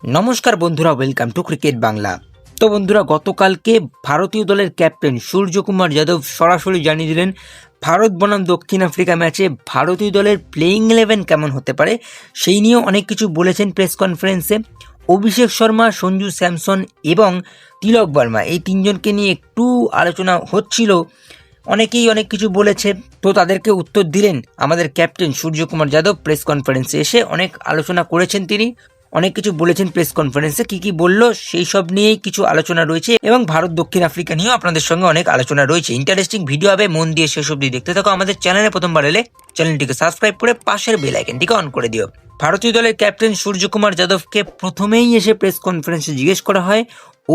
নমস্কার বন্ধুরা, welcome to cricket Bangla. তো বন্ধুরা, গতকালকে ভারতীয় দলের ক্যাপ্টেন সূর্যকুমার যাদব সরাসরি জানিয়ে দিলেন ভারত বনাম দক্ষিণ আফ্রিকা ম্যাচে ভারতীয় দলের প্লেইং 11 কেমন হতে পারে সেই নিয়েও অনেক কিছু বলেছেন প্রেস কনফারেন্সে। অভিষেক শর্মা, সঞ্জু স্যামসন এবং তিলক বর্মা এই তিনজনকে নিয়ে একটু আলোচনা হচ্ছিল, অনেকেই অনেক কিছু বলেছে। তো তাদেরকে উত্তর দিলেন আমাদের ক্যাপ্টেন সূর্যকুমার যাদব প্রেস কনফারেন্সে এসে। অনেক আলোচনা করেছেন তিনি, অনেক কিছু বলেছেন প্রেস কনফারেন্সে। কি বললো সেই সব নিয়েই কিছু আলোচনা রয়েছে এবং ভারত দক্ষিণ আফ্রিকা নিয়েও আপনাদের সঙ্গে অনেক আলোচনা রয়েছে। ইন্টারেস্টিং ভিডিও হবে, মন দিয়ে শেষ অবধি দেখতে থাকো। আমাদের চ্যানেলে প্রথমবার এলে চ্যানেলটিকে সাবস্ক্রাইব করে পাশের বেল আইকনটিকে অন করে দিও। ভারতীয় দলের ক্যাপ্টেন সূর্যকুমার যাদবকে প্রথমেই এসে প্রেস কনফারেন্সে জিজ্ঞেস করা হয়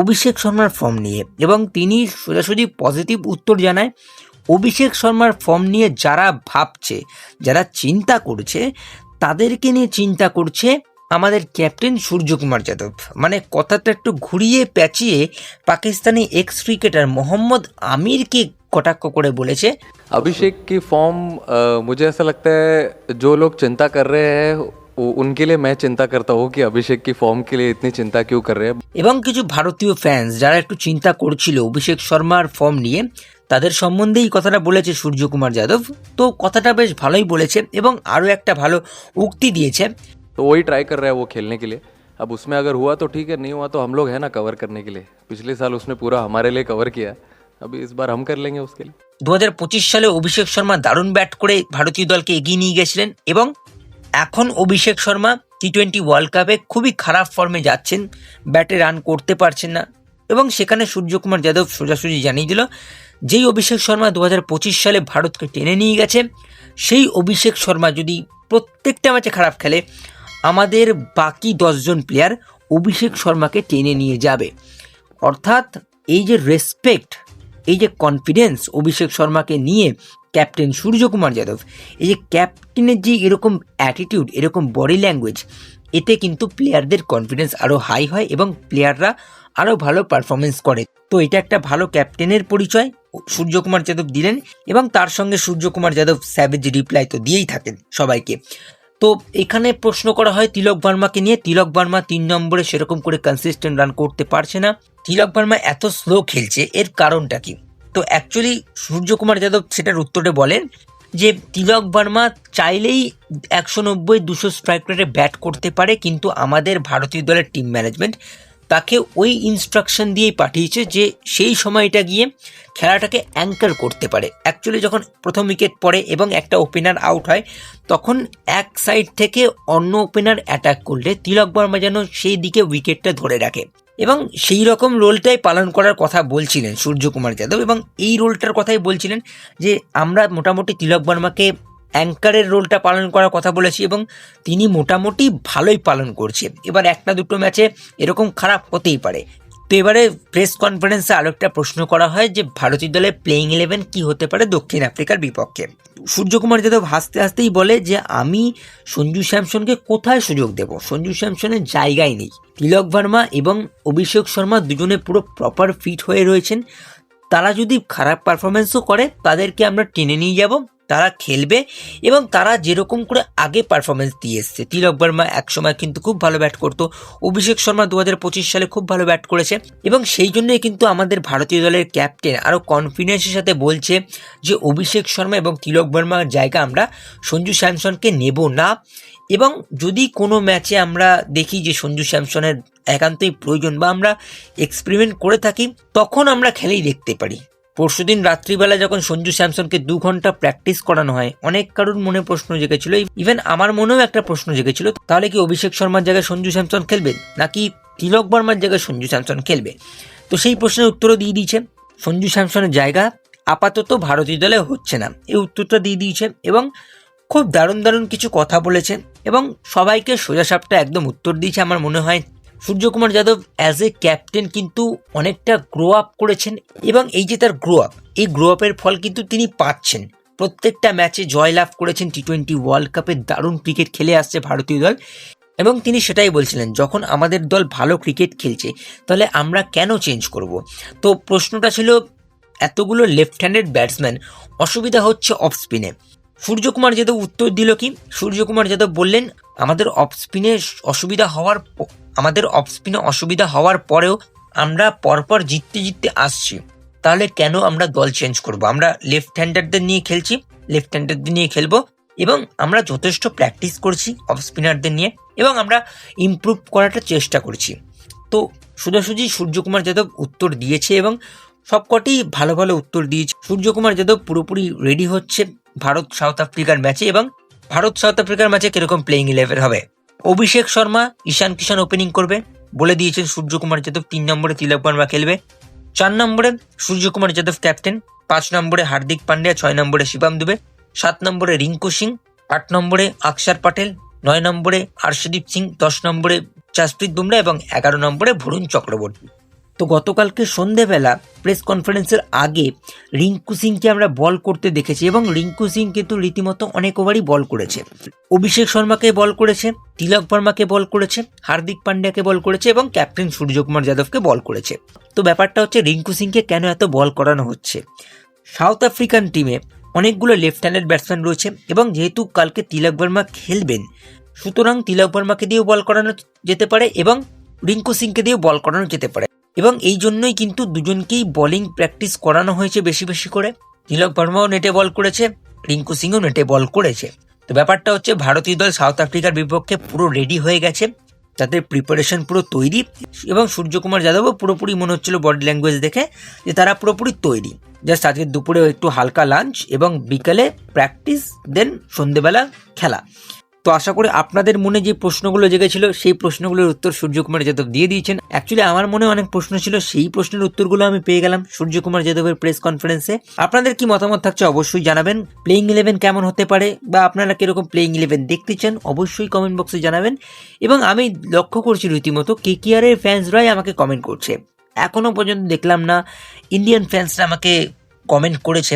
অভিষেক শর্মার ফর্ম নিয়ে এবং তিনি সোজাসুজি পজিটিভ উত্তর জানায়। অভিষেক শর্মার ফর্ম নিয়ে যারা ভাবছে, যারা চিন্তা করছে, তাদেরকে নিয়ে চিন্তা করছে আমাদের ক্যাপ্টেন সূর্যকুমার যাদব। মানে কথাটা একটু ঘুরিয়ে পেঁচিয়ে পাকিস্তানি এক্স ক্রিকেটার মোহাম্মদ আমিরকে কটাক্ষ করে বলেছে, अभिषेक की फॉर्म मुझे ऐसा लगता है जो लोग चिंता कर रहे हैं उनके लिए मैं चिंता करता हूँ कि अभिषेक की फॉर्म के लिए इतनी चिंता क्यों कर रहे हैं। এবং কিছু ভারতীয় ফ্যান্স যারা একটু চিন্তা করছিল অভিষেক শর্মার ফর্ম নিয়ে, তাদের সম্বন্ধেই কথাটা বলেছে সূর্যকুমার যাদব। তো কথাটা বেশ ভালোই বলেছে এবং আরও একটা ভালো উক্তি দিয়েছে। तो वही ट्राई कर रहा है वो खेलने के लिए। अब उसमें अगर हुआ तो ठीक है, नहीं हुआ तो हम लोग हैं ना कवर करने के लिए। पिछले साल उसने पूरा हमारे लिए कवर किया, अभी इस बार हम कर लेंगे उसके लिए। 2025 সালে অভিষেক শর্মা দারুণ ব্যাট করে ভারতীয় দলকে এগিয়ে নিয়ে গেছিলেন এবং এখন অভিষেক শর্মা টি-20 ওয়ার্ল্ড কাপে খুবই খারাপ ফর্মে যাচ্ছেন, ব্যাটে রান করতে পারছেন না। এবং সেখানে সূর্যকুমার যাদব সোজাসুজি জানিয়ে দিল যেই অভিষেক শর্মা 2025 সালে ভারতকে টেনে নিয়ে গেছে, সেই অভিষেক শর্মা যদি প্রত্যেকটা ম্যাচে খারাপ খেলে, আমাদের বাকি 10 জন প্লেয়ার অভিষেক শর্মাকে টেনে নিয়ে যাবে। অর্থাৎ এই যে রেসপেক্ট, এই যে কনফিডেন্স অভিষেক শর্মাকে নিয়ে ক্যাপ্টেন সূর্যকুমার যাদব, এই যে ক্যাপ্টেনের যে এরকম অ্যাটিটিউড, এরকম বডি ল্যাঙ্গুয়েজ, এতে কিন্তু প্লেয়ারদের কনফিডেন্স আরও হাই হয় এবং প্লেয়াররা আরও ভালো পারফরমেন্স করে। তো এটা একটা ভালো ক্যাপ্টেনের পরিচয় সূর্যকুমার যাদব দিলেন এবং তার সঙ্গে সূর্যকুমার যাদব স্যাভেজ রিপ্লাই তো দিয়েই থাকেন সবাইকে। তো এখানে প্রশ্ন করা হয় তিলক বর্মাকে নিয়ে। তিলক বর্মা 3 নম্বরে সেরকম করে কনসিস্টেন্ট রান করতে পারছে না। তিলক বর্মা এত স্লো খেলছে, এর কারণটা কি? তো অ্যাকচুয়ালি সূর্যকুমার যাদব সেটার উত্তরে বলেন যে তিলক বর্মা চাইলেই 190-200 স্ট্রাইক রেটে ব্যাট করতে পারে, কিন্তু আমাদের ভারতীয় দলের টিম ম্যানেজমেন্ট তাকে ওই ইনস্ট্রাকশন দিয়েই পাঠিয়েছে যে সেই সময়টা গিয়ে খেলাটাকে অ্যাঙ্কার করতে পারে। অ্যাকচুয়ালি যখন প্রথম উইকেট পড়ে এবং একটা ওপেনার আউট হয়, তখন এক সাইড থেকে অন্য ওপেনার অ্যাটাক করলে তিলক বর্মা যেন সেই দিকে উইকেটটা ধরে রাখে এবং সেই রকম রোলটাই পালন করার কথা বলছিলেন সূর্যকুমার যাদব। এবং এই রোলটার কথাই বলছিলেন যে আমরা মোটামুটি তিলক বর্মাকে অ্যাঙ্কারের রোলটা পালন করার কথা বলেছি এবং তিনি মোটামুটি ভালোই পালন করছে। এবার একটা দুটো ম্যাচে এরকম খারাপ হতেই পারে। তো এবারে প্রেস কনফারেন্সে আরও একটা প্রশ্ন করা হয় যে ভারতীয় দলের প্লেইং 11 কি হতে পারে দক্ষিণ আফ্রিকার বিপক্ষে। সূর্যকুমার যাদব হাসতে হাসতেই বলে যে আমি সঞ্জু স্যামসনকে কোথায় সুযোগ দেব, সঞ্জু স্যামসনের জায়গায় নেই। তিলক বর্মা এবং অভিষেক শর্মা দুজনে পুরো প্রপার ফিট হয়ে রয়েছেন। তারা যদি খারাপ পারফরমেন্সও করে, তাদেরকে আমরা টেনে নিয়ে যাব, তারা খেলবে এবং তারা যেরকম করে আগে পারফরমেন্স দিয়ে এসছে। তিলক বর্মা একসময় কিন্তু খুব ভালো ব্যাট করতো, অভিষেক শর্মা 2025 সালে খুব ভালো ব্যাট করেছে এবং সেই জন্যই কিন্তু আমাদের ভারতীয় দলের ক্যাপ্টেন আরও কনফিডেন্সের সাথে বলছে যে অভিষেক শর্মা এবং তিলক বর্মার জায়গা আমরা সঞ্জু স্যামসনকে নেব না। এবং যদি কোনো ম্যাচে আমরা দেখি যে সঞ্জু স্যামসনের একান্তই প্রয়োজন বা আমরা এক্সপেরিমেন্ট করে থাকি, তখন আমরা খেলেই দেখতে পারি। পরশুদিন রাত্রিবেলা যখন সঞ্জু স্যামসনকে 2 ঘন্টা প্র্যাকটিস করানো হয়, অনেক কারোর মনে প্রশ্ন জেগেছিল, ইভেন আমার মনেও একটা প্রশ্ন জেগেছিল, তাহলে কি অভিষেক শর্মার জায়গায় সঞ্জু স্যামসন খেলবে নাকি তিলক বর্মার জায়গায় সঞ্জু স্যামসন খেলবে? তো সেই প্রশ্নের উত্তরও দিয়ে দিয়েছে। সঞ্জু স্যামসনের জায়গা আপাতত ভারতীয় দলে হচ্ছে না, এই উত্তরটা দিয়ে দিয়েছে এবং খুব দারুণ কিছু কথা বলেছেন এবং সবাইকে সোজাসাপটা একদম উত্তর দিয়েছে। আমার মনে হয় Suryakumar Yadav as a captain কিন্তু অনেকটা গ্রো আপ করেছেন এবং এই যে তার এই গ্রো আপের ফল কিন্তু তিনি পাচ্ছেন। প্রত্যেকটা ম্যাচে জয়লাভ করেছেন, টি-20 ওয়ার্ল্ড কাপে দারুণ ক্রিকেট খেলে আসছে ভারতীয় দল এবং তিনি সেটাই বলছিলেন যখন আমাদের দল ভালো ক্রিকেট খেলছে তাহলে আমরা কেন চেঞ্জ করব। তো প্রশ্নটা ছিল এতগুলো লেফট হ্যান্ডেড ব্যাটসম্যান, অসুবিধা হচ্ছে অফ স্পিনে। সূর্যকুমার যাদব উত্তর দিল কি? সূর্যকুমার যাদব বললেন, আমাদের অফ স্পিনে অসুবিধা হওয়ার পরেও আমরা পরপর জিততে আসছি, তাহলে কেন আমরা দল চেঞ্জ করব? আমরা লেফট হ্যান্ডারদের নিয়ে খেলবো এবং আমরা যথেষ্ট প্র্যাকটিস করছি অফ স্পিনারদের নিয়ে এবং আমরা ইমপ্রুভ করাটা চেষ্টা করছি। তো সোজাসুজি সূর্যকুমার যাদব উত্তর দিয়েছে এবং সবকটি ভালো ভালো উত্তর দিয়েছে। সূর্যকুমার যাদব পুরোপুরি রেডি হচ্ছে ভারত সাউথ আফ্রিকার ম্যাচে এবং ভারত সাউথ আফ্রিকার ম্যাচে কিরকম প্লেইং 11 হবে। অভিষেক শর্মা, ঈশান কিষান ওপেনিং করবে বলে দিয়েছেন সূর্যকুমার যাদব। 3 নম্বরে তিলক বর্মা খেলবে, 4 নম্বরে সূর্যকুমার যাদব ক্যাপ্টেন, 5 নম্বরে হার্দিক পান্ডিয়া, 6 নম্বরে শিবম দুবে, 7 নম্বরে রিঙ্কু সিং, 8 নম্বরে অক্ষর পটেল, 9 নম্বরে হর্ষদীপ সিং, 10 নম্বরে জাসপ্রীত বুমরা এবং 11 নম্বরে বরুণ চক্রবর্তী। তো গতকালকে সন্ধেবেলা প্রেস কনফারেন্সের আগে রিঙ্কু সিংকে আমরা বল করতে দেখেছি এবং রিঙ্কু সিং কিন্তু রীতিমতো অনেক ওভারই বল করেছে। অভিষেক শর্মাকে বল করেছে, তিলক বর্মাকে বল করেছে, হার্দিক পান্ডিয়াকে বল করেছে এবং ক্যাপ্টেন সূর্যকুমার যাদবকে বল করেছে। তো ব্যাপারটা হচ্ছে রিঙ্কু সিংকে কেন এত বল করানো হচ্ছে? সাউথ আফ্রিকান টিমে অনেকগুলো লেফট হ্যান্ডেড ব্যাটসম্যান রয়েছে এবং যেহেতু কালকে তিলক বর্মা খেলবেন, সুতরাং তিলক বর্মাকে দিয়েও বল করানো যেতে পারে এবং রিঙ্কু সিংকে দিয়েও বল করানো যেতে পারে এবং এই জন্যই কিন্তু দুজনকেই বোলিং প্র্যাকটিস করানো হয়েছে বেশি বেশি করে। তিলক বর্মাও নেটে বল করেছে, রিঙ্কু সিংও নেটে বল করেছে। তো ব্যাপারটা হচ্ছে ভারতীয় দল সাউথ আফ্রিকার বিপক্ষে পুরো রেডি হয়ে গেছে, তাদের প্রিপারেশন পুরো তৈরি এবং সূর্যকুমার যাদবও পুরোপুরি মনে হচ্ছিল বডি ল্যাঙ্গুয়েজ দেখে যে তারা পুরোপুরি তৈরি। জাস্ট আজকে দুপুরে একটু হালকা লাঞ্চ এবং বিকালে প্র্যাকটিস, দেন সন্ধেবেলা খেলা। তো আশা করি আপনাদের মনে যে প্রশ্নগুলো জেগেছিল সেই প্রশ্নগুলোর উত্তর সূর্যকুমার যাদব দিয়ে দিয়েছেন। অ্যাকচুয়ালি আমার মনে অনেক প্রশ্ন ছিল, সেই প্রশ্নের উত্তরগুলো আমি পেয়ে গেলাম সূর্যকুমার যাদবের প্রেস কনফারেন্সে। আপনাদের কি মতামত থাকছে অবশ্যই জানাবেন। প্লেইং 11 কেমন হতে পারে বা আপনারা কিরকম প্লেইং 11 দেখতে চান অবশ্যই কমেন্ট বক্সে জানাবেন। এবং আমি লক্ষ্য করছি রীতিমতো KKR এর ফ্যান্সরাই আমাকে কমেন্ট করছে, এখনো পর্যন্ত দেখলাম না ইন্ডিয়ান ফ্যান্সরা আমাকে কমেন্ট করেছে।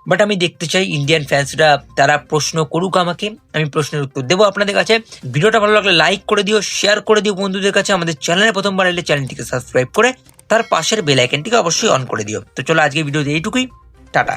বাট আমি দেখতে চাই ইন্ডিয়ান ফ্যান্সরা তারা প্রশ্ন করুক আমাকে, আমি প্রশ্নের উত্তর দেবো আপনাদের কাছে। ভিডিওটা ভালো লাগলে লাইক করে দিও, শেয়ার করে দিও বন্ধুদের কাছে। আমাদের চ্যানেলে প্রথমবার এলে চ্যানেলটিকে সাবস্ক্রাইব করে তার পাশের বেল আইকনটিকে অবশ্যই অন করে দিও। তো চলো আজকে ভিডিওতে এইটুকুই, টাটা।